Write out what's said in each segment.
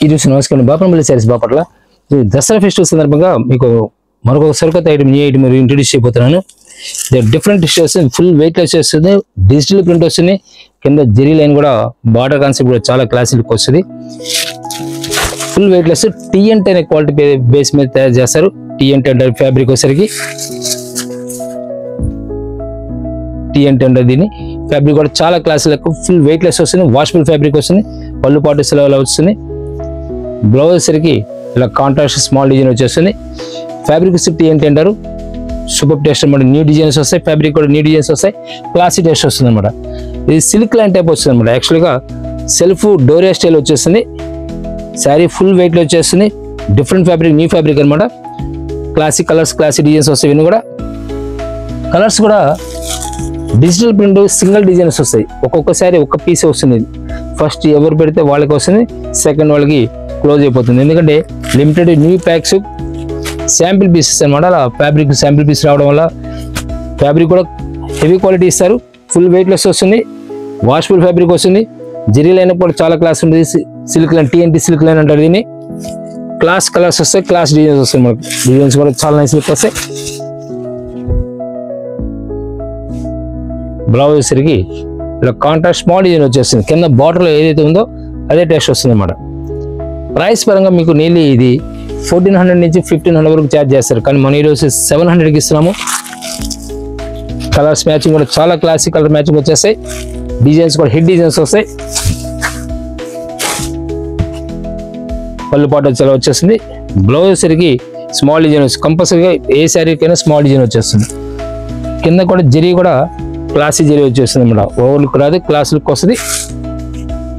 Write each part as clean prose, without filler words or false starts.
ఈ చూసి నమస్కారం బాపనపల్లి శారీస్ బాపట్ల దసరా ఫెస్టివల్ సందర్భంగా మీకు మరొక సరికొత్త ఐటమ్ న్యూ ఐటమ్ ఇంట్రొడ్యూస్ చేయబోతున్నాను. డిఫరెంట్ వస్తుంది, ఫుల్ వెయిట్ లెస్ వస్తుంది, డిజిటల్ ప్రింట్ వస్తుంది, కింద జెరీ లైన్ కూడా బార్డర్ కాన్సెప్ట్ కూడా చాలా క్లాస్ లుక్ వస్తుంది. ఫుల్ వెయిట్ లెస్ TNT అనే క్వాలిటీ బేస్ మీద తయారు చేస్తారు. TNT అంటారు ఫ్యాబ్రిక్ వచ్చేసరికి, TNT అంటారు దీన్ని. ఫ్యాబ్రిక్ కూడా చాలా క్లాస్ లకు ఫుల్ వెయిట్ లెస్ వస్తుంది, వాషబుల్ ఫ్యాబ్రిక్ వస్తుంది, పళ్ళు పాటు సెలవులు వస్తుంది. బ్లౌజ్ వచ్చేసరికి ఇలా కాంట్రాస్ట్ స్మాల్ డిజైన్ వచ్చేస్తుంది. ఫ్యాబ్రిక్ TNT అంటారు. సూపర్ టేస్ట్ అనమాట. న్యూ డిజైన్స్ వస్తాయి, ఫ్యాబ్రిక్ కూడా న్యూ డిజైన్స్ వస్తాయి, క్లాసీ టేస్ట్ వస్తుంది అనమాట. ఇది సిల్క్ లైన్ టైప్ వస్తుంది అనమాట. యాక్చువల్గా సెల్ఫ్ డోరియా స్టైల్ వచ్చేస్తుంది. శారీ ఫుల్ వెయిట్ లో వచ్చేస్తుంది. డిఫరెంట్ ఫ్యాబ్రిక్, న్యూ ఫ్యాబ్రిక్ అనమాట. క్లాసిక్ కలర్స్, క్లాసిక్ డిజైన్స్ వస్తాయి. ఇవన్నీ కూడా కలర్స్ కూడా డిజిటల్ ప్రింట్ సింగిల్ డిజైన్స్ వస్తాయి. ఒక్కొక్క శారీ ఒక్క పీస్ వస్తుంది. ఫస్ట్ ఎవరు పెడితే వాళ్ళకి వస్తుంది, సెకండ్ వాళ్ళకి క్లోజ్ అయిపోతుంది. ఎందుకంటే limited new packs sample pieces అనమాట. అలా ఫ్యాబ్రిక్ శాంపిల్ పీస్ రావడం వల్ల ఫ్యాబ్రిక్ కూడా హెవీ క్వాలిటీ ఇస్తారు. ఫుల్ వెయిట్ లెస్ వస్తుంది, వాషబుల్ ఫ్యాబ్రిక్ వస్తుంది. జెరీ లైన్ కూడా చాలా క్లాస్ ఉంటుంది. Silk line, TNT silk line అంటారు దీన్ని. క్లాస్ కలర్స్ వస్తాయి, క్లాస్ డిజైన్స్ వస్తాయి. మనకు డిజైన్స్ కూడా చాలా నైస్ లుక్ వస్తాయి. బ్లౌజ్ వచ్చేసరికి ఇలా కాంట్రాస్ట్ స్మాల్ డిజైన్ వచ్చేస్తుంది. కింద బార్డర్లో ఏదైతే ఉందో అదే టేస్ట్ వస్తుంది అన్నమాట. ప్రైస్ పరంగా మీకు నీళ్ళు ఇది 1400 నుంచి 1500 వరకు ఛార్జ్ చేస్తారు. కానీ మన ఈరోజు 700కి ఇస్తున్నాము. కలర్స్ మ్యాచింగ్ కూడా చాలా క్లాసిక్ కలర్ మ్యాచింగ్ వచ్చేస్తాయి. డిజైన్స్ కూడా హిట్ డిజైన్స్ వస్తాయి. పళ్ళు పాటు వచ్చేలా వచ్చేస్తుంది. బ్లౌజ్ వచ్చేసరికి స్మాల్ డిజైన్ వస్తుంది. కంపల్సరీగా ఏ శారీకైనా స్మాల్ డిజైన్ వచ్చేస్తుంది. కింద కూడా జెరీ కూడా క్లాసీ జెరీ వచ్చేస్తుంది అన్నమాట. ఓవర్ లుక్ రాదు, క్లాస్ లుక్ వస్తుంది.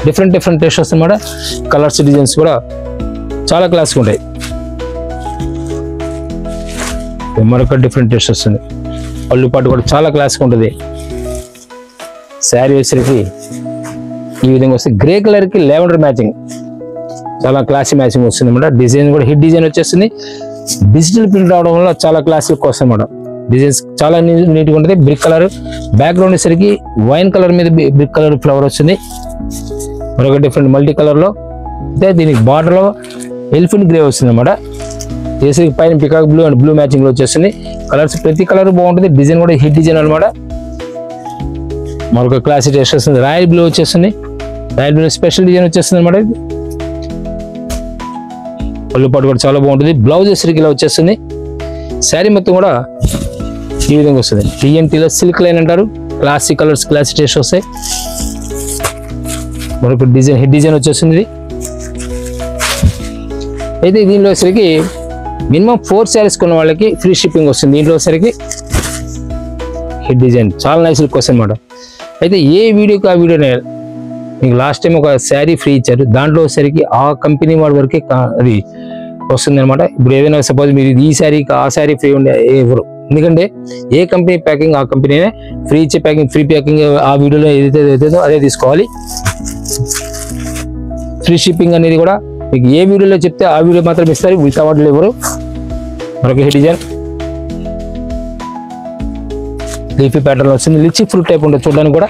డిఫరెంట్ టేస్ట్ వస్తుంది అన్నమాట. కలర్స్ డిజైన్స్ కూడా చాలా క్లాస్గా ఉంటాయి. మరొక డిఫరెంట్ టేస్ట్ వస్తుంది. పళ్ళు పాటు కూడా చాలా క్లాస్గా ఉంటుంది. శారీ వచ్చేసరికి ఈ విధంగా వస్తుంది. గ్రే కలర్కి లెవెండర్ మ్యాచింగ్, చాలా క్లాసీ మ్యాచింగ్ వస్తుంది అన్నమాట. డిజైన్ కూడా హిట్ డిజైన్ వచ్చేస్తుంది. డిజిటల్ ప్రింట్ రావడం వల్ల చాలా క్లాస్ లుక్ వస్తుంది అన్నమాట. డిజైన్స్ చాలా నీట్గా ఉంటుంది. బ్రిక్ కలర్ బ్యాక్గ్రౌండ్ వచ్చేసరికి వైన్ కలర్ మీద బ్రిక్ కలర్ ఫ్లవర్ వస్తుంది. మరొక డిఫరెంట్ మల్టీ కలర్లో. అయితే దీనికి బార్డర్లో ఎలిఫెంట్ గ్రే వస్తుంది అన్నమాట. వేసరికి పైన పికాక్ బ్లూ అండ్ బ్లూ మ్యాచింగ్లో వచ్చేస్తుంది. కలర్స్ ప్రతి కలర్ బాగుంటుంది. డిజైన్ కూడా హిట్ డిజైన్ అనమాట. మరొక క్లాసిక్ టేస్ట్ వస్తుంది. రాయల్ బ్లూ వచ్చేస్తుంది. రాయల్ బ్లూ స్పెషల్ డిజైన్ వచ్చేస్తుంది అనమాట. పళ్ళు పాటు కూడా చాలా బాగుంటుంది. బ్లౌజ్ వచ్చేసరికి ఇలా వచ్చేస్తుంది. శారీ మొత్తం కూడా ఈ విధంగా వస్తుంది. TNTలో సిల్క్ లైన్ అంటారు. క్లాసిక్ కలర్స్, క్లాసిక్ టేస్ట్ వస్తాయి. మరొక డిజైన్ హిట్ డిజైన్ వచ్చేస్తుంది. అయితే దీనిలో వచ్చరికి మినిమం 4 శారీస్ కొన్న వాళ్ళకి ఫ్రీ షిప్పింగ్ వస్తుంది. దీంట్లో వచ్చరికి హిట్ డిజైన్ చాలా నైస్ లుక్ వస్తుంది అనమాట. అయితే ఏ వీడియోకి ఆ వీడియోనే మీకు లాస్ట్ టైం ఒక శారీ ఫ్రీ ఇచ్చారు. దాంట్లో వచ్చరికి ఆ కంపెనీ వాడి వరకే అది వస్తుంది అనమాట. ఇప్పుడు ఏదైనా సపోజ్ మీరు ఈ శారీకి ఆ శారీ ఫ్రీ ఉండే ఎవరు, ఎందుకంటే ఏ కంపెనీ ప్యాకింగ్ ఆ కంపెనీనే ఫ్రీ ఇచ్చే ప్యాకింగ్, ఫ్రీ ప్యాకింగ్ ఆ వీడియోలో ఏదైతే అదే తీసుకోవాలి. ఫ్రీ షిప్పింగ్ అనేది కూడా మీకు ఏ వీడియోలో చెప్తే ఆ వీడియో మాత్రం ఇస్తారు, మిగతా వాటిలో ఎవరు. మరొక హిట్ డిజైన్ లీఫీ ప్యాటర్న్ వస్తుంది. లిచి ఫ్రూట్ టైప్ ఉంటుంది చూడడానికి కూడా.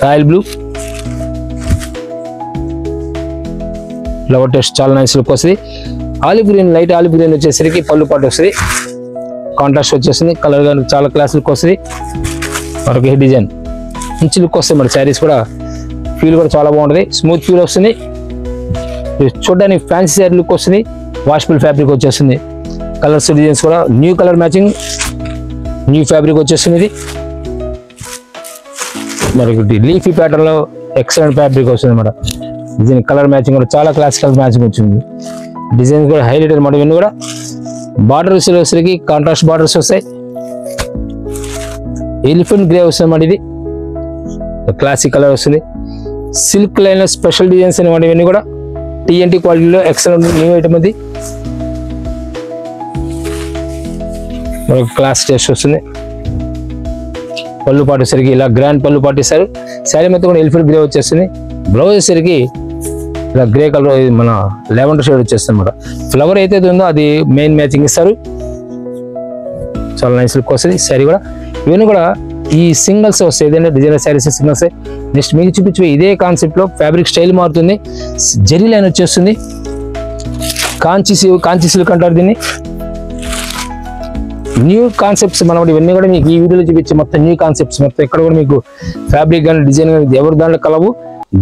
రాయల్ బ్లూ ఫ్లవర్ టేస్ట్ చాలా నైస్ లుక్ వస్తుంది. Olive green, light olive green వచ్చేసరికి పళ్ళు పాటు వస్తుంది. కాంట్రాస్ట్ వచ్చేస్తుంది. కలర్ గా చాలా క్లాస్ లుక్ వస్తుంది. మరొక హిట్ డిజైన్ మంచి లుక్ వస్తుంది. మరి శారీస్ కూడా ఫీల్ కూడా చాలా బాగుంటుంది. స్మూత్ ఫీల్ వస్తుంది. చూడడానికి ఫ్యాన్సీ శారీ లుక్ వస్తుంది. వాషబుల్ ఫ్యాబ్రిక్ వచ్చేస్తుంది. కలర్స్ డిజైన్స్ కూడా new colour matching, new fabric వచ్చేస్తుంది. ఇది మరొకటి లీఫీ ప్యాటర్న్ లో ఎక్సలెంట్ ఫ్యాబ్రిక్ వస్తుంది అన్నమాట. డిజైన్ కలర్ మ్యాచింగ్ కూడా చాలా క్లాసికల్ మ్యాచింగ్ వచ్చింది. డిజైన్ కూడా హైలైట్ అనమాట. ఇవన్నీ కూడా బార్డర్ వచ్చేసరికి కాంట్రాస్ట్ బార్డర్స్ వస్తాయి. ఎలిఫెంట్ గ్రే వస్తుంది అన్నమాట. ఇది క్లాసిక్ కలర్ వస్తుంది. సిల్క్ లైన్ లో స్పెషల్ డిజైన్స్ అనమాట. ఇవన్నీ కూడా TNT క్వాలిటీలో ఎక్సలెంట్ న్యూ ఐటమ్ అది. మరొక క్లాస్ టేస్ట్ వస్తుంది. పళ్ళు పాటు వచ్చేసరికి ఇలా గ్రాండ్ పళ్ళు పాటు ఇస్తారు. శారీ మొత్తం కూడా ఎలిఫెంట్ గ్రే వచ్చేస్తుంది. బ్లౌజ్ వచ్చేసరికి ఇలా గ్రే కలర్, మన లెవెండర్ షేడ్ వచ్చేస్తుంది అనమాట. ఫ్లవర్ అయితే ఉందో అది మెయిన్ మ్యాచింగ్ ఇస్తారు. చాలా నైస్ లుక్ వస్తుంది శారీ కూడా. ఇవన్నీ కూడా ఈ సింగిల్స్ వస్తాయి, ఏదైనా డిజైనర్ శారీస్ సింగిల్స్. నెక్స్ట్ మీకు చూపించే ఇదే కాన్సెప్ట్ లో ఫ్యాబ్రిక్ స్టైల్ మారుతుంది, జరీ లైన్ వచ్చేస్తుంది, కాంచి సిల్క్ అంటారు దీన్ని. న్యూ కాన్సెప్ట్స్ మనం ఇవన్నీ కూడా మీకు ఈ వీడియోలో చూపించే మొత్తం న్యూ కాన్సెప్ట్స్. మొత్తం ఎక్కడ కూడా మీకు ఫ్యాబ్రిక్ కానీ డిజైన్ కానీ ఎవరు దాంట్లో కలవు.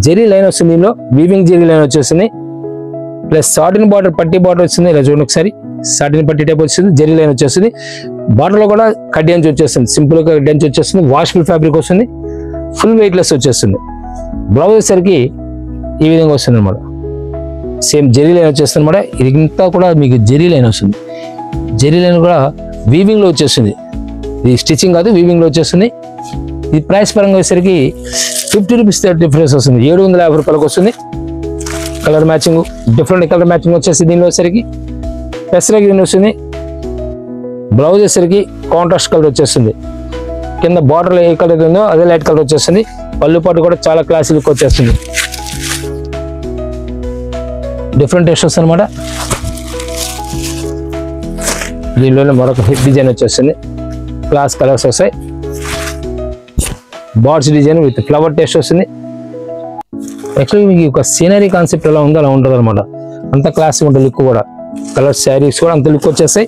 జరీ లైన్ వస్తుంది, దీనిలో వీవింగ్ జరీ లైన్ వచ్చేస్తుంది, ప్లస్ సాటిన్ బార్డర్ పట్టీ బార్డర్ వచ్చింది. ఇలా చూడండి ఒకసారి, సాటిన్ పట్టీ టైప్ వచ్చింది, జరీ లైన్ వచ్చేస్తుంది. బార్డర్ లో కూడా కడ్డీ వచ్చేస్తుంది, సింపుల్ గా కడ్డీ వచ్చేస్తుంది, వాషబుల్ ఫ్యాబ్రిక్ వస్తుంది, ఫుల్ వెయిట్ లెస్ వచ్చేస్తుంది. బ్లౌజ్ వచ్చేసరికి ఈ విధంగా వస్తుంది అనమాట, సేమ్ జరీ లైన్ వచ్చేస్తుంది అనమాట. ఇది ఇంతా కూడా మీకు జరీ లైన్ వస్తుంది, జరీ లైన్ కూడా వీవింగ్ లో వచ్చేస్తుంది, ఇది స్టిచ్చింగ్ కాదు వీవింగ్ లో వచ్చేస్తుంది. ఇది ప్రైస్ పరంగా వచ్చేసరికి 50 రూపీస్ డిఫరెన్స్ వస్తుంది, 750 రూపాయలకు వస్తుంది. Colour matching different colour matching వచ్చేసి దీనిలో వచ్చేసరికి పెసర గ్రీన్ వస్తుంది. బ్లౌజ్ వచ్చేసరికి కాంట్రాస్ట్ కలర్ వచ్చేస్తుంది, కింద బార్డర్ ఏ కలర్ ఉందో అదే లైట్ కలర్ వచ్చేస్తుంది. పళ్ళు పాటు కూడా చాలా క్లాస్ లుక్ వచ్చేస్తుంది, డిఫరెంట్ టేస్ట్ వస్తుంది అనమాట. దీనిలోనే మరొక హిప్ డిజైన్ వచ్చేస్తుంది, క్లాస్ కలర్స్ వస్తాయి, birds design with flower taste వస్తుంది. యాక్చువల్లీ మీకు ఒక సీనరీ కాన్సెప్ట్ ఎలా ఉందో అలా ఉంటుంది అనమాట, అంత క్లాస్ ఉంటుంది లుక్ కూడా. కలర్ శారీస్ కూడా అంత లుక్ వచ్చేస్తాయి.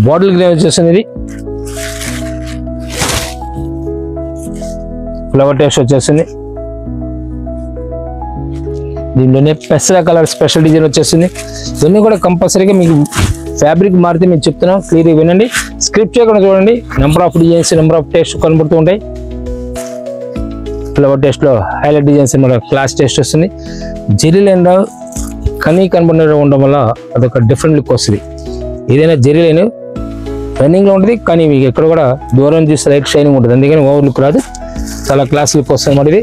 బాటిల్ గ్రీన్ వచ్చేస్తుంది, ఇది ఫ్లవర్ టేస్ట్ వచ్చేస్తుంది. దీనిలోనే పెసర కలర్ స్పెషల్ డిజైన్ వచ్చేస్తుంది. ఇవన్నీ కూడా కంపల్సరీగా మీకు ఫ్యాబ్రిక్ మారితే మీకు చెప్తున్నాం, క్లియర్గా వినండి, స్క్రిప్ట్ చేయకుండా చూడండి. Number of designs, number of taste కనబడుతూ ఉంటాయి. ఫ్లవర్ టేస్ట్ లో హైలైట్ డిజైన్స్ అనమాట, క్లాస్ టేస్ట్ వస్తుంది. జరీ లైన్ కనీ కనబడిన ఉండడం వల్ల అదొక డిఫరెంట్ లుక్ వస్తుంది. ఏదైనా జరీ లైన్ రన్నింగ్ లో ఉంటుంది, కానీ మీకు ఎక్కడ కూడా దూరం చూస్తే లైట్ షైనింగ్ ఉంటుంది, అందుకని ఓవర్ లుక్ రాదు, చాలా క్లాస్ లుక్ వస్తుంది అన్నమాట. ఇది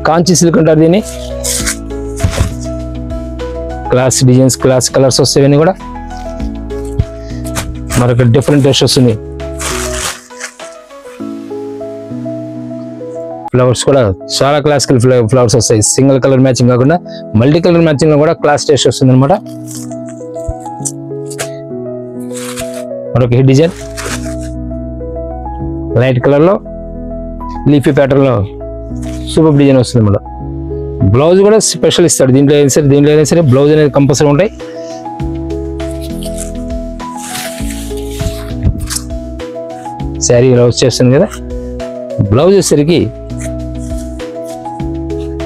కాంచి సిల్క్ అంటారు దీన్ని, క్లాస్ డిజైన్స్ క్లాస్ కలర్స్ వస్తాయి. ఇవన్నీ కూడా మరొక డిఫరెంట్ టేస్ట్ వస్తుంది. ఫ్లవర్స్ కూడా చాలా క్లాసికల్ ఫ్లవర్స్ వస్తాయి, సింగిల్ కలర్ మ్యాచింగ్ కాకుండా మల్టీ కలర్ మ్యాచింగ్ లో కూడా క్లాస్ టేస్ట్ వస్తుంది అనమాట. మరొక హిట్ డిజైన్ లైట్ కలర్ లో లీఫీ ప్యాటర్న్ లో సూపర్ డిజైన్ వస్తుంది అనమాట. బ్లౌజ్ కూడా స్పెషల్ ఇస్తాడు, దీంట్లో అయినా సరే బ్లౌజ్ అనేది కంపల్సరీ ఉంటాయి. శారీ ఇలా వచ్చేస్తుంది కదా, బ్లౌజ్ వచ్చేసరికి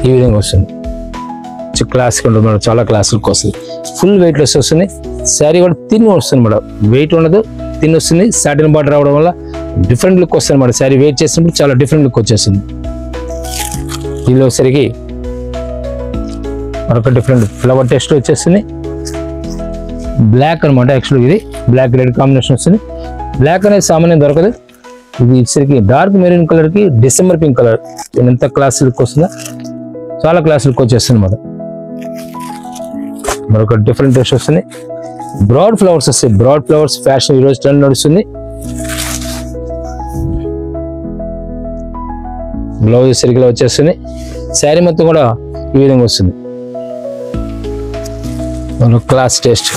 ఈ విధంగా వస్తుంది, క్లాసిక్ ఉంటుంది మేడం, చాలా క్లాసిక్ వస్తుంది, ఫుల్ వెయిట్ లెస్ వస్తుంది. శారీ కూడా తిన్ వస్తుంది మేడం, వెయిట్ ఉండదు, తిన్ వస్తుంది. సాటిన్ బార్డర్ రావడం వల్ల డిఫరెంట్ లుక్ వస్తుంది మేడం. శారీ వెయిట్ చేసినప్పుడు చాలా డిఫరెంట్ లుక్ వచ్చేస్తుంది. దీనిలో వచ్చేసరికి మరొక డిఫరెంట్ ఫ్లవర్ టెస్ట్ వచ్చేస్తుంది. బ్లాక్ అనమాట, యాక్చువల్గా ఇది బ్లాక్ రెడ్ కాంబినేషన్ వస్తుంది. బ్లాక్ అనేది సామాన్యం దొరకదు, ఇది వచ్చేసరికి డార్క్ మెరూన్ కలర్ కి డిసెంబర్ పింక్ కలర్, ఎంత క్లాస్ లుక్ వస్తుందో, చాలా క్లాస్ లుక్ వచ్చేస్తుంది అనమాట. మరొక డిఫరెంట్ టేస్ట్ వస్తుంది. బ్రాడ్ ఫ్లవర్స్ వస్తాయి, బ్రాడ్ ఫ్లవర్స్ ఫ్యాషన్ ఈరోజు ట్రెండ్ నడుస్తుంది. బ్లౌజ్ సరిగ్గా వచ్చేస్తుంది. శారీ మొత్తం కూడా ఈ విధంగా వస్తుంది, క్లాస్ టేస్ట్.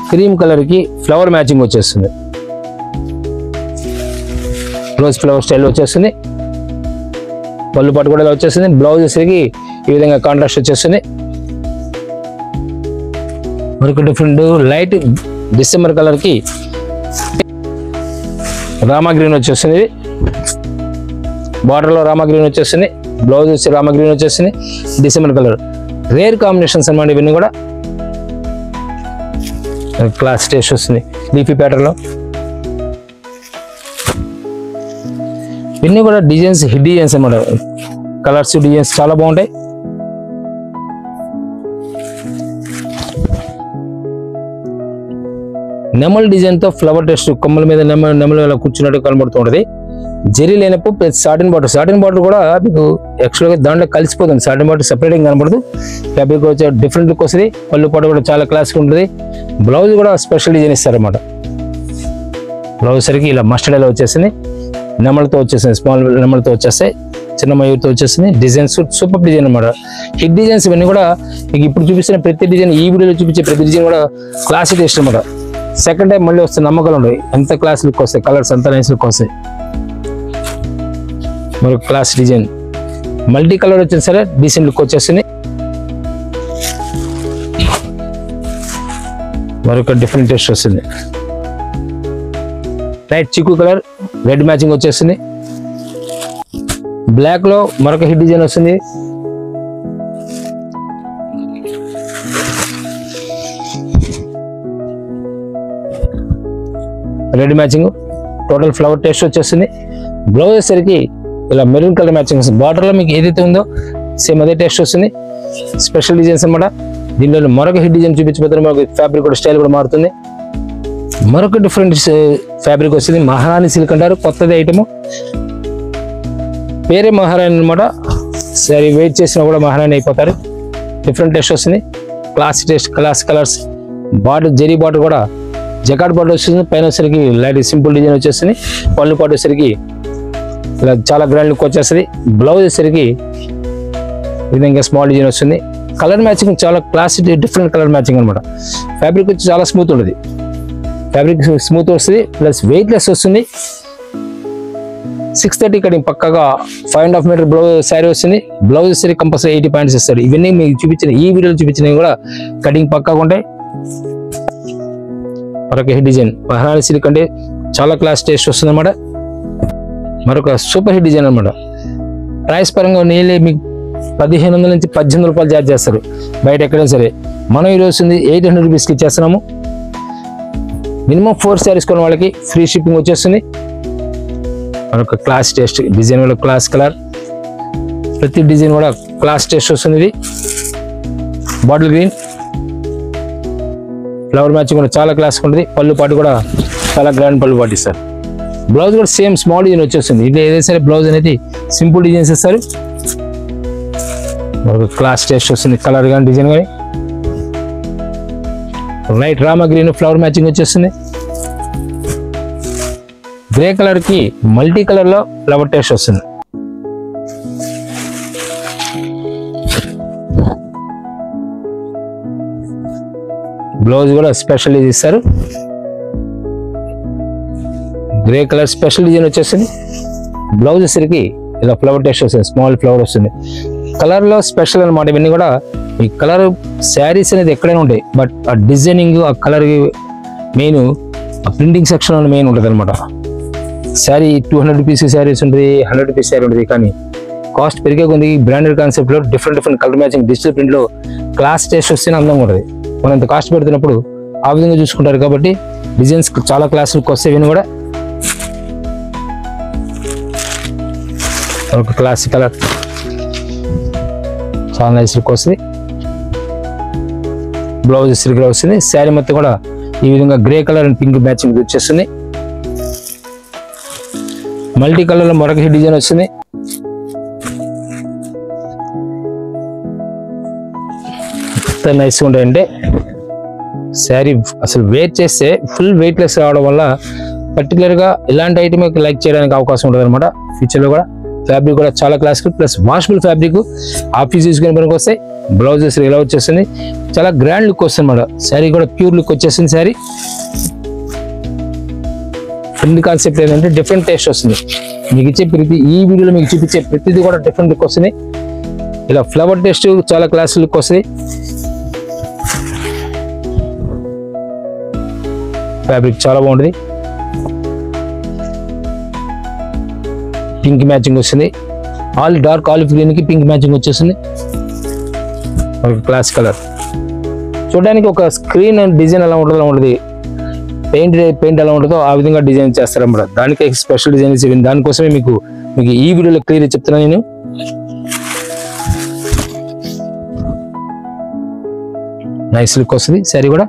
క్రీమ్ కలర్ కి ఫ్లవర్ మ్యాచింగ్ వచ్చేస్తుంది, రోజ్ ఫ్లవర్ స్టైల్ వచ్చేస్తుంది. పళ్ళు పాటు కూడా ఇలా వచ్చేస్తుంది. బ్లౌజ్ వచ్చేసరికి ఈ విధంగా కాంట్రాస్ట్ వచ్చేస్తుంది. మరొక డిఫరెంట్ లైట్ డిసెంబర్ కలర్ కి రామా గ్రీన్ వచ్చేస్తుంది. బార్డర్ లో రామా గ్రీన్ వచ్చేస్తుంది. బ్లౌజ్ వచ్చి రామా గ్రీన్ వచ్చేస్తుంది. డిసెంబర్ కలర్ రేర్ కాంబినేషన్స్ అన్నమాట. ఇవన్నీ కూడా క్లాస్ టేస్ట్ వస్తుంది లీఫీ ప్యాటర్న్ లో. ఇవన్నీ కూడా డిజైన్స్ హిట్ డిజైన్స్ అన్నమాట. కలర్స్ డిజైన్స్ చాలా బాగుంటాయి. నెమల్ డిజైన్ తో ఫ్లవర్ టెస్ట్ కొమ్మల మీద నెమలు ఇలా కూర్చున్నట్టు కనబడుతూ ఉంటుంది. జరీ లేనప్పుడు సాటిన్ బార్డర్ కూడా మీకు యాక్చువల్గా దాంట్లో కలిసిపోతుంది. సాటిన్ బార్డర్ సెపరేటింగ్ కనబడదు. ఫ్యాబ్రిక్ వచ్చే డిఫరెంట్ లుక్ వస్తుంది. పళ్ళు పాటు కూడా చాలా క్లాస్గా ఉంటుంది. బ్లౌజ్ కూడా స్పెషల్ డిజైన్ ఇస్తారన్నమాట. బ్లౌజ్ సరికి ఇలా మస్టర్డ్ ఎలా వచ్చేసింది, నెమలతో వచ్చేసింది, స్మాల్ నెమలతో వచ్చేస్తాయి, చిన్న మయూర్తో వచ్చేసింది. డిజైన్స్ సూపర్ డిజైన్ అనమాట. హిట్ డిజైన్స్ ఇవన్నీ కూడా మీకు ఇప్పుడు చూపిస్తున్న ప్రతి డిజైన్, ఈ వీడియోలో చూపించే ప్రతి డిజైన్ కూడా క్లాసిక్ టేస్ట్ అనమాట. సెకండ్ టైం మళ్ళీ వస్తే నమ్మకాలు ఉండవు, ఎంత క్లాస్ లుక్ వస్తాయి, కలర్స్ అంత నైస్ లుక్ వస్తాయి. మరొక క్లాస్ డిజైన్ మల్టీ కలర్ వచ్చిన సరే డీసెంట్ లుక్ వచ్చేస్తుంది. మరొక డిఫరెంట్ టేస్ట్ వస్తుంది. లైట్ చిక్కు కలర్ రెడ్ మ్యాచింగ్ వచ్చేస్తుంది. బ్లాక్ లో మరొక హిట్ డిజైన్ వస్తుంది. Red matching total flower taste వచ్చేస్తుంది. బ్లౌజ్ వచ్చేసరికి ఇలా మెరూన్ కలర్ మ్యాచింగ్ వస్తుంది. బార్డర్ లో మీకు ఏదైతే ఉందో సేమ్ అదే టేస్ట్ వస్తుంది. స్పెషల్ డిజైన్స్ అనమాట. దీనిలో మరొక హిట్ డిజైన్ చూపించబోతున్నా. మనకి ఫ్యాబ్రిక్ కూడా స్టైల్ కూడా మారుతుంది. మరొక డిఫరెంట్ ఫ్యాబ్రిక్ వస్తుంది. మహారాణి సిల్క్ అంటారు, కొత్తది ఐటమ్, పేరే మహారాణి అనమాట. సరే వెయిట్ చేసినా కూడా మహారాణి అయిపోతారు. డిఫరెంట్ టేస్ట్ వస్తుంది. Class taste, class colours. Border zari border కూడా జకాట్ బార్డర్ వస్తుంది. పైన వచ్చేసరికి లైట్ సింపుల్ డిజైన్ వచ్చేస్తుంది. పళ్ళు పాటు వచ్చేసరికి ఇలా చాలా గ్రాండ్ లుక్ వచ్చేస్తుంది. బ్లౌజ్ వచ్చేసరికి ఈ విధంగా స్మాల్ డిజైన్ వస్తుంది. కలర్ మ్యాచింగ్ చాలా క్లాస్ డిఫరెంట్ కలర్ మ్యాచింగ్ అనమాట. ఫ్యాబ్రిక్ వచ్చి చాలా స్మూత్ ఉంటుంది. ఫ్యాబ్రిక్ స్మూత్ వస్తుంది, ప్లస్ వెయిట్ లెస్ వస్తుంది. 630 కటింగ్ పక్కగా 5.5 మీటర్ బ్లౌజ్ శారీ వస్తుంది. బ్లౌజ్ వచ్చేసరికి కంపల్సరీ 80 పాయింట్స్ ఇస్తారు. ఇవన్నీ మీకు చూపించిన ఈ వీడియోలో చూపించినవి కూడా కటింగ్ పక్కగా ఉంటాయి. మరొక హిట్ డిజైన్ మహారాణి సిల్క్ అంటే చాలా క్లాస్ టేస్ట్ వస్తుంది అనమాట. మరొక సూపర్ హిట్ డిజైన్ అనమాట. ప్రైస్ పరంగా నీళ్ళే మీకు 1500 నుంచి 1800 రూపాయలు ఛార్జ్ చేస్తారు బయట ఎక్కడైనా సరే. మనం ఈరోజు 800 రూపీస్కి ఇచ్చేస్తున్నాము. మినిమం 4 శారీస్ కొన్న వాళ్ళకి ఫ్రీ షిప్పింగ్ వచ్చేస్తుంది. మరొక క్లాస్ టేస్ట్ డిజైన్ వల్ల క్లాస్ కలర్, ప్రతి డిజైన్ కూడా క్లాస్ టేస్ట్ వస్తుంది. ఇది బాటిల్ గ్రీన్ ఫ్లవర్ మ్యాచింగ్ కూడా చాలా క్లాస్ ఉంటుంది. పళ్ళు పాటు కూడా చాలా గ్రాండ్ పళ్ళు పాటు ఇస్తారు. బ్లౌజ్ కూడా సేమ్ స్మాల్ డిజైన్ వచ్చేస్తుంది. ఇది ఏదైనా సరే బ్లౌజ్ అనేది సింపుల్ డిజైన్స్ ఇస్తారు. మరొక క్లాస్ టేస్ట్ వస్తుంది. కలర్ కానీ డిజైన్ కానీ light Rama green flower matching వచ్చేస్తుంది. గ్రే కలర్ కి మల్టీ కలర్ లో ఫ్లవర్ టేస్ట్ వస్తుంది. బ్లౌజ్ కూడా స్పెషల్ డిజైన్ ఇస్తారు. గ్రే కలర్ స్పెషల్ డిజైన్ వచ్చేస్తుంది. బ్లౌజ్ వచ్చేసరికి ఇలా ఫ్లవర్ టేస్ట్ వస్తుంది. స్మాల్ ఫ్లవర్ వస్తుంది. కలర్ లో స్పెషల్ అనమాట. ఇవన్నీ కూడా ఈ కలర్ శారీస్ అనేది ఎక్కడైనా ఉంటాయి, బట్ ఆ డిజైనింగ్ ఆ కలర్ మెయిన్ ఆ ప్రింటింగ్ సెక్షన్ మెయిన్ ఉంటుంది అనమాట. శారీ 200 రూపీస్ శారీస్ ఉంటుంది, 100 రూపీస్ శారీ ఉంటుంది. కానీ కాస్ట్ పెరిగే కొద్ది బ్రాండెడ్ కాన్సెప్ట్ లో different colour matching digital print లో క్లాస్ టేస్ట్ వస్తేనే అందంగా ఉంటుంది. మనం ఇంత కాస్ట్ పెడుతున్నప్పుడు ఆ విధంగా చూసుకుంటారు కాబట్టి డిజైన్స్ చాలా క్లాస్ లుక్ వస్తాయి. ఇవన్నీ కూడా ఒక క్లాస్ కలర్ చాలా నైస్ లుక్ వస్తుంది. బ్లౌజ్ సిల్క్గా వస్తుంది. శారీ మొత్తం కూడా ఈ విధంగా grey colour and pink matching వచ్చేస్తుంది. మల్టీ కలర్ లో మరొక డిజైన్ వస్తుంది. ఎంత నైస్గా ఉంటాయంటే శారీ అసలు వెయిట్ చేస్తే ఫుల్ వెయిట్ లెస్ రావడం వల్ల పర్టికులర్ గా ఇలాంటి ఐటమ్ లైక్ చేయడానికి అవకాశం ఉంటుంది అనమాట. ఫ్యూచర్ లో కూడా ఫ్యాబ్రిక్ కూడా చాలా classical plus washable fabric. Office తీసుకుని పనికి వస్తాయి. బ్లౌజెస్ ఇలా వచ్చేస్తుంది. చాలా గ్రాండ్ లుక్ వస్తుంది అన్నమాట. శారీ కూడా ప్యూర్ లుక్ వచ్చేసింది. శారీ ఫ్రెండ్ కాన్సెప్ట్ ఏంటంటే డిఫరెంట్ టేస్ట్ వస్తుంది. మీకు ఇచ్చే ప్రతి ఈ వీడియోలో మీకు చూపించే ప్రతిదీ కూడా డిఫరెంట్ లుక్ వస్తుంది. ఇలా ఫ్లవర్ టేస్ట్ చాలా క్లాస్ లుక్ వస్తుంది. ఫ్యాబ్రిక్ చాలా బాగుంటుంది. పింక్ మ్యాచింగ్ వస్తుంది. డార్క్ ఆలివ్ గ్రీన్ కి పింక్ మ్యాచింగ్ వచ్చేస్తుంది. ఒక క్లాస్ కలర్ చూడడానికి ఒక స్క్రీన్ అండ్ డిజైన్ ఎలా ఉంటుందో అలా ఉంటుంది. పెయింట్ ఎలా ఉంటుందో ఆ విధంగా డిజైన్ చేస్తారన్నమాట. దానికి స్పెషల్ డిజైన్స్ ఇవి. దానికోసమే మీకు ఈ వీడియోలో క్లియర్ చెప్తున్నాను నేను. నైస్ లుక్ వస్తుంది శారీ కూడా.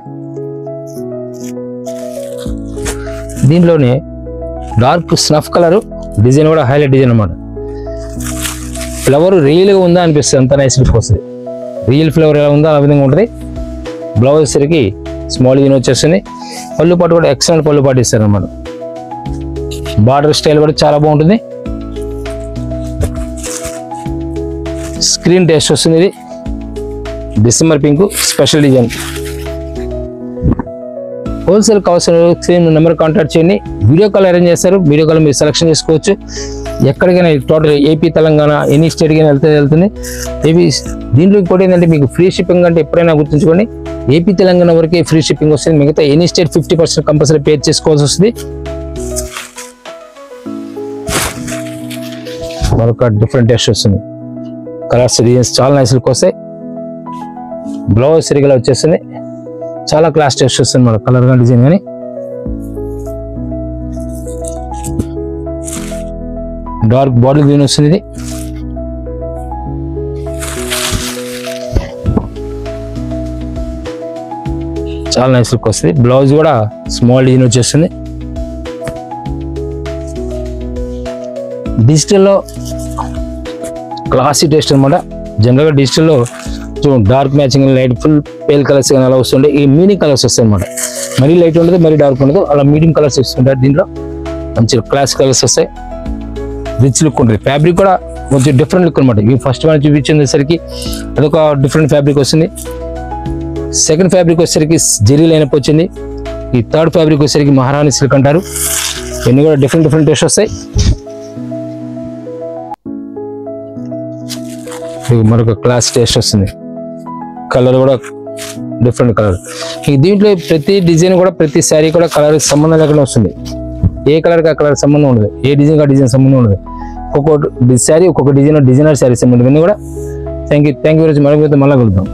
దీంట్లోనే డార్క్ స్నఫ్ కలర్ డిజైన్ కూడా హైలైట్ డిజైన్ అన్నమాట. ఫ్లవర్ రియల్ గా ఉందా అనిపిస్తుంది. అంత నైస్ లుక్ వస్తుంది. రియల్ ఫ్లవర్ ఎలా ఉందో ఆ విధంగా ఉంటుంది. బ్లౌజ్ సరికి స్మాల్ డిజైన్ వచ్చేస్తుంది. పళ్ళు పాటు కూడా ఎక్సలెంట్ పళ్ళు పాటు ఇస్తారు అన్నమాట. బార్డర్ స్టైల్ కూడా చాలా బాగుంటుంది. స్క్రీన్ టేస్ట్ వస్తుంది. ఇది December pink special design. Wholesale కావాల్సిన స్క్రీన్ నెంబర్ కాంటాక్ట్ చేయండి. వీడియో కాల్ అరేంజ్ చేస్తారు. వీడియో కాల్ మీరు సెలెక్షన్ చేసుకోవచ్చు. ఎక్కడికైనా టోటల్ ఏపీ తెలంగాణ ఎనీ స్టేట్కి వెళ్తుంది. ఏపీ దీంట్లో ఇంకోటి ఏంటంటే మీకు ఫ్రీ షిప్పింగ్ అంటే ఎప్పుడైనా గుర్తుంచుకోండి, ఏపీ తెలంగాణ వరకే ఫ్రీ షిప్పింగ్ వస్తుంది. మిగతా ఎనీ స్టేట్ 50% కంపల్సరీ పే చేసుకోవాల్సి వస్తుంది. మరొక డిఫరెంట్ టేస్ట్ వస్తుంది. కలర్స్ డిజైన్స్ చాలా నైస్ లుక్ వస్తాయి. బ్లౌజ్ సరిగ్గా వచ్చేస్తుంది. చాలా క్లాస్ టేస్ట్ వస్తుంది మన కలర్ కానీ డిజైన్ కానీ. డార్క్ బాడీ గ్రీన్ వస్తుంది. ఇది చాలా నైస్ లుక్ వస్తుంది. బ్లౌజ్ కూడా స్మాల్ డిజైన్ వచ్చేస్తుంది. డిజిటల్లో క్లాసీ టేస్ట్ అనమాట. జనరల్గా డిజిటల్లో dark matching light full pale colours కానీ అలా వస్తుండే, ఈ మీడియం కలర్స్ వస్తాయి అనమాట. మరీ లైట్ ఉండదు, మరీ డార్క్ ఉండదు, అలా మీడియం కలర్స్ వస్తుంటారు. దీంట్లో మంచి క్లాస్ కలర్స్ వస్తాయి. రిచ్ లుక్ ఉంటుంది. ఫ్యాబ్రిక్ కూడా కొంచెం డిఫరెంట్ లుక్ అనమాట. ఇవి ఫస్ట్ మనం చూపించేసరికి అదొక డిఫరెంట్ ఫ్యాబ్రిక్ వస్తుంది. సెకండ్ ఫ్యాబ్రిక్ వచ్చేసరికి జెరీ లైనప్ వచ్చింది. ఈ థర్డ్ ఫ్యాబ్రిక్ వచ్చేసరికి మహారాణి సిల్క్ అంటారు. ఇవన్నీ కూడా డిఫరెంట్ టేస్ట్ వస్తాయి. మరొక క్లాస్ టేస్ట్ వస్తుంది. కలర్ కూడా డిఫరెంట్ కలర్. దీంట్లో ప్రతి డిజైన్ కూడా ప్రతి శారీ కూడా కలర్ సంబంధం లేకుండా వస్తుంది. ఏ కలర్కి ఆ కలర్ సంబంధం ఉండదు, ఏ డిజైన్ ఆ డిజైన్ సంబంధం ఉండదు. ఒక్కొక్క శారీ ఒక్కొక్క డిజైనర్ శారీ సంబంధం. ఇవన్నీ కూడా థ్యాంక్ యూ వెరీ మచ్. మళ్ళీ కలుద్దాం.